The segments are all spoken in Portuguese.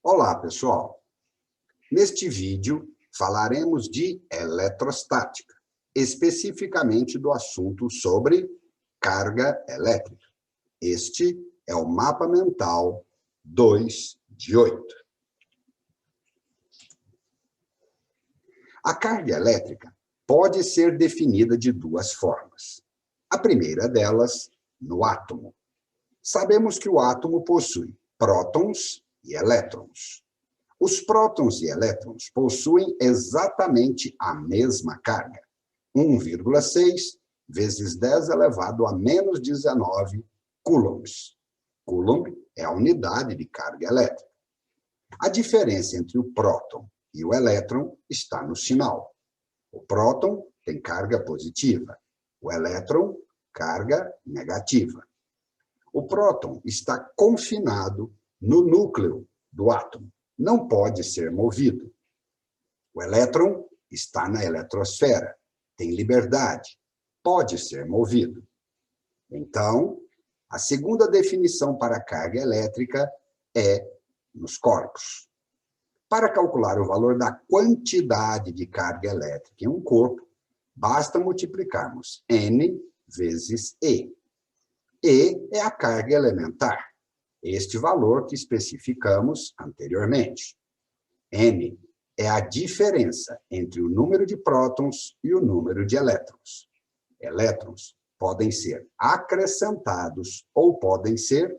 Olá, pessoal! Neste vídeo, falaremos de eletrostática, especificamente do assunto sobre carga elétrica. Este é o mapa mental 2 de 8. A carga elétrica pode ser definida de duas formas. A primeira delas, no átomo. Sabemos que o átomo possui prótons e elétrons. Os prótons e elétrons possuem exatamente a mesma carga, 1,6 vezes 10 elevado a menos 19 coulombs. Coulomb é a unidade de carga elétrica. A diferença entre o próton e o elétron está no sinal. O próton tem carga positiva, o elétron, carga negativa. O próton está confinado no núcleo do átomo, não pode ser movido. O elétron está na eletrosfera, tem liberdade, pode ser movido. Então, a segunda definição para a carga elétrica é nos corpos. Para calcular o valor da quantidade de carga elétrica em um corpo, basta multiplicarmos N vezes E. E é a carga elementar, este valor que especificamos anteriormente. N é a diferença entre o número de prótons e o número de elétrons. Elétrons podem ser acrescentados ou podem ser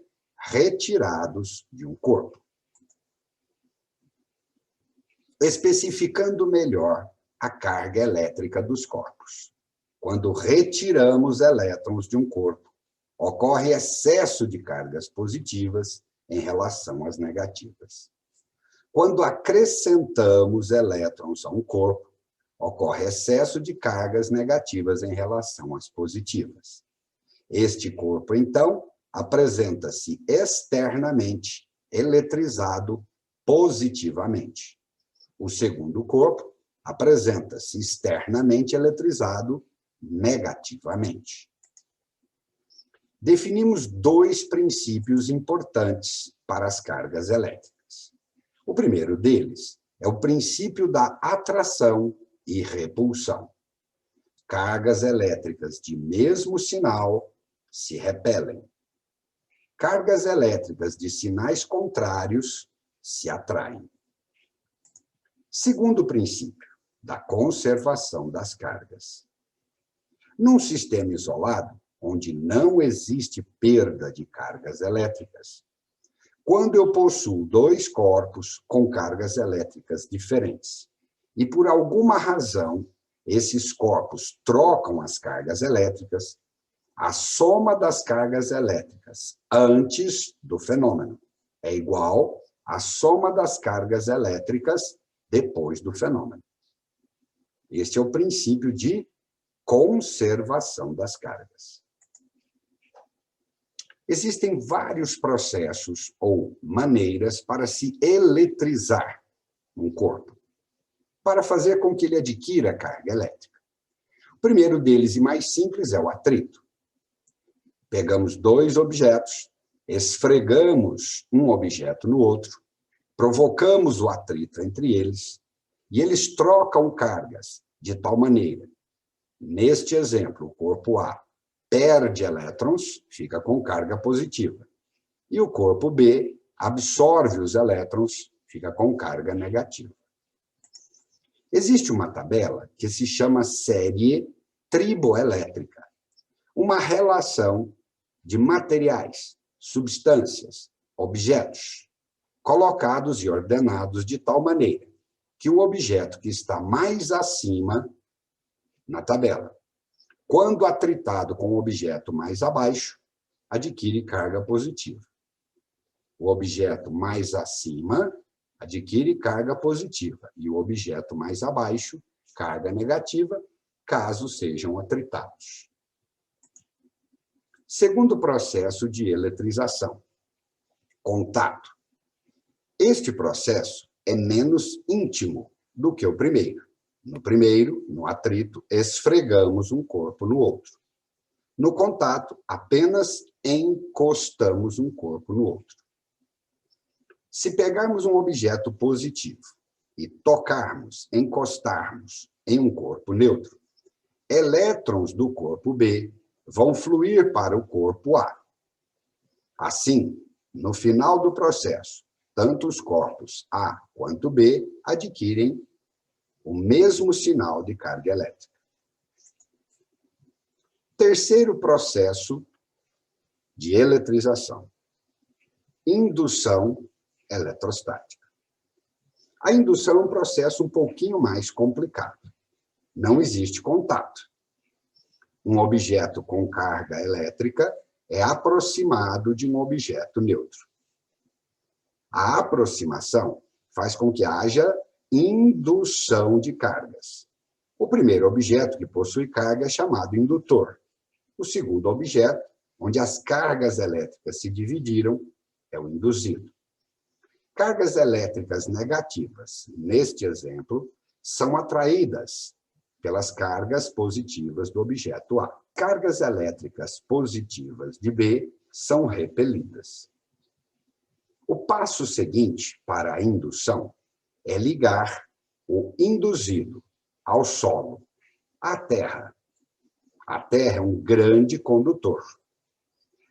retirados de um corpo. Especificando melhor a carga elétrica dos corpos. Quando retiramos elétrons de um corpo, ocorre excesso de cargas positivas em relação às negativas. Quando acrescentamos elétrons a um corpo, ocorre excesso de cargas negativas em relação às positivas. Este corpo, então, apresenta-se externamente eletrizado positivamente. O segundo corpo apresenta-se externamente eletrizado negativamente. Definimos dois princípios importantes para as cargas elétricas. O primeiro deles é o princípio da atração e repulsão. Cargas elétricas de mesmo sinal se repelem. Cargas elétricas de sinais contrários se atraem. Segundo princípio, da conservação das cargas. Num sistema isolado, onde não existe perda de cargas elétricas, quando eu possuo dois corpos com cargas elétricas diferentes, e por alguma razão esses corpos trocam as cargas elétricas, a soma das cargas elétricas antes do fenômeno é igual à soma das cargas elétricas depois do fenômeno. Este é o princípio de conservação das cargas. Existem vários processos ou maneiras para se eletrizar um corpo, para fazer com que ele adquira carga elétrica. O primeiro deles e mais simples é o atrito. Pegamos dois objetos, esfregamos um objeto no outro, provocamos o atrito entre eles e eles trocam cargas de tal maneira. Neste exemplo, o corpo A perde elétrons, fica com carga positiva. E o corpo B absorve os elétrons, fica com carga negativa. Existe uma tabela que se chama série triboelétrica, uma relação de materiais, substâncias, objetos, colocados e ordenados de tal maneira que o objeto que está mais acima na tabela, quando atritado com o objeto mais abaixo, adquire carga positiva. O objeto mais acima adquire carga positiva e o objeto mais abaixo, carga negativa, caso sejam atritados. Segundo processo de eletrização, contato. Este processo é menos íntimo do que o primeiro. No primeiro, no atrito, esfregamos um corpo no outro. No contato, apenas encostamos um corpo no outro. Se pegarmos um objeto positivo e tocarmos, encostarmos em um corpo neutro, elétrons do corpo B vão fluir para o corpo A. Assim, no final do processo, tanto os corpos A quanto B adquirem o mesmo sinal de carga elétrica. Terceiro processo de eletrização: indução eletrostática. A indução é um processo um pouquinho mais complicado. Não existe contato. Um objeto com carga elétrica é aproximado de um objeto neutro. A aproximação faz com que haja indução de cargas. O primeiro objeto que possui carga é chamado indutor. O segundo objeto, onde as cargas elétricas se dividiram, é o induzido. Cargas elétricas negativas, neste exemplo, são atraídas pelas cargas positivas do objeto A. Cargas elétricas positivas de B são repelidas. O passo seguinte para a indução é ligar o induzido ao solo, à Terra. A Terra é um grande condutor.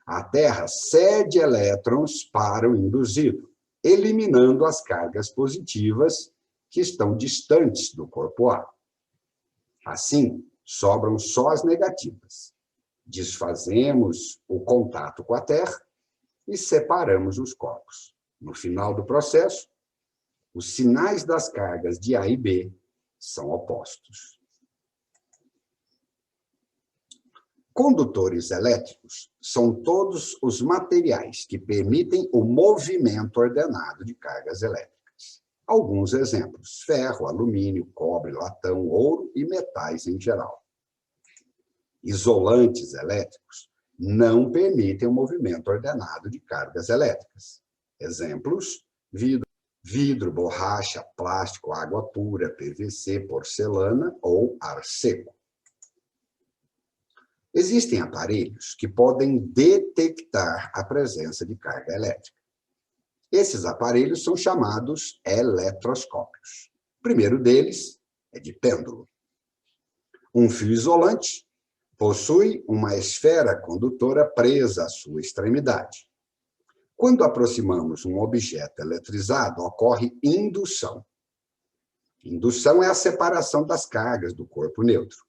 A Terra cede elétrons para o induzido, eliminando as cargas positivas que estão distantes do corpo A. Assim, sobram só as negativas. Desfazemos o contato com a Terra e separamos os corpos. No final do processo, os sinais das cargas de A e B são opostos. Condutores elétricos são todos os materiais que permitem o movimento ordenado de cargas elétricas. Alguns exemplos: ferro, alumínio, cobre, latão, ouro e metais em geral. Isolantes elétricos não permitem o movimento ordenado de cargas elétricas. Exemplos: vidro, borracha, plástico, água pura, PVC, porcelana ou ar seco. Existem aparelhos que podem detectar a presença de carga elétrica. Esses aparelhos são chamados eletroscópios. O primeiro deles é de pêndulo. Um fio isolante possui uma esfera condutora presa à sua extremidade. Quando aproximamos um objeto eletrizado, ocorre indução. Indução é a separação das cargas do corpo neutro.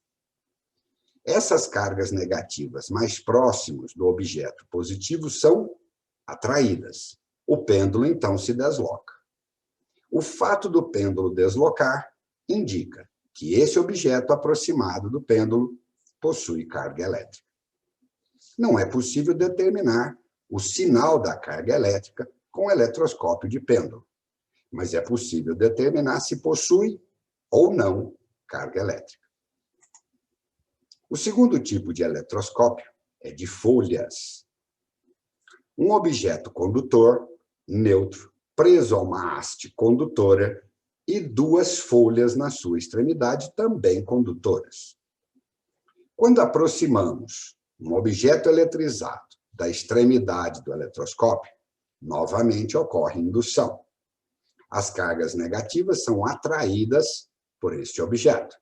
Essas cargas negativas mais próximas do objeto positivo são atraídas. O pêndulo, então, se desloca. O fato do pêndulo deslocar indica que esse objeto aproximado do pêndulo possui carga elétrica. Não é possível determinar o sinal da carga elétrica com eletroscópio de pêndulo, mas é possível determinar se possui ou não carga elétrica. O segundo tipo de eletroscópio é de folhas. Um objeto condutor, neutro, preso a uma haste condutora e duas folhas na sua extremidade, também condutoras. Quando aproximamos um objeto eletrizado da extremidade do eletroscópio, novamente ocorre indução. As cargas negativas são atraídas por este objeto.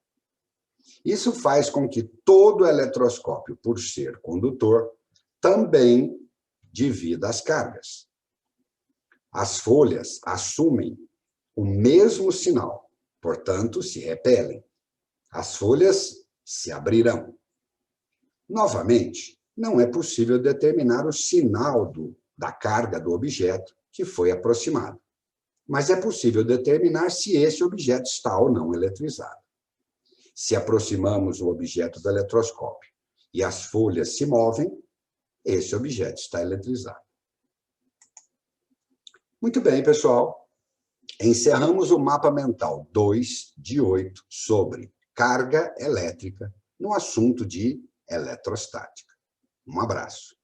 Isso faz com que todo eletroscópio, por ser condutor, também divida as cargas. As folhas assumem o mesmo sinal, portanto, se repelem. As folhas se abrirão. Novamente, não é possível determinar o sinal da carga do objeto que foi aproximado, mas é possível determinar se esse objeto está ou não eletrizado. Se aproximamos o objeto do eletroscópio e as folhas se movem, esse objeto está eletrizado. Muito bem, pessoal. Encerramos o mapa mental 2 de 8 sobre carga elétrica no assunto de eletrostática. Um abraço.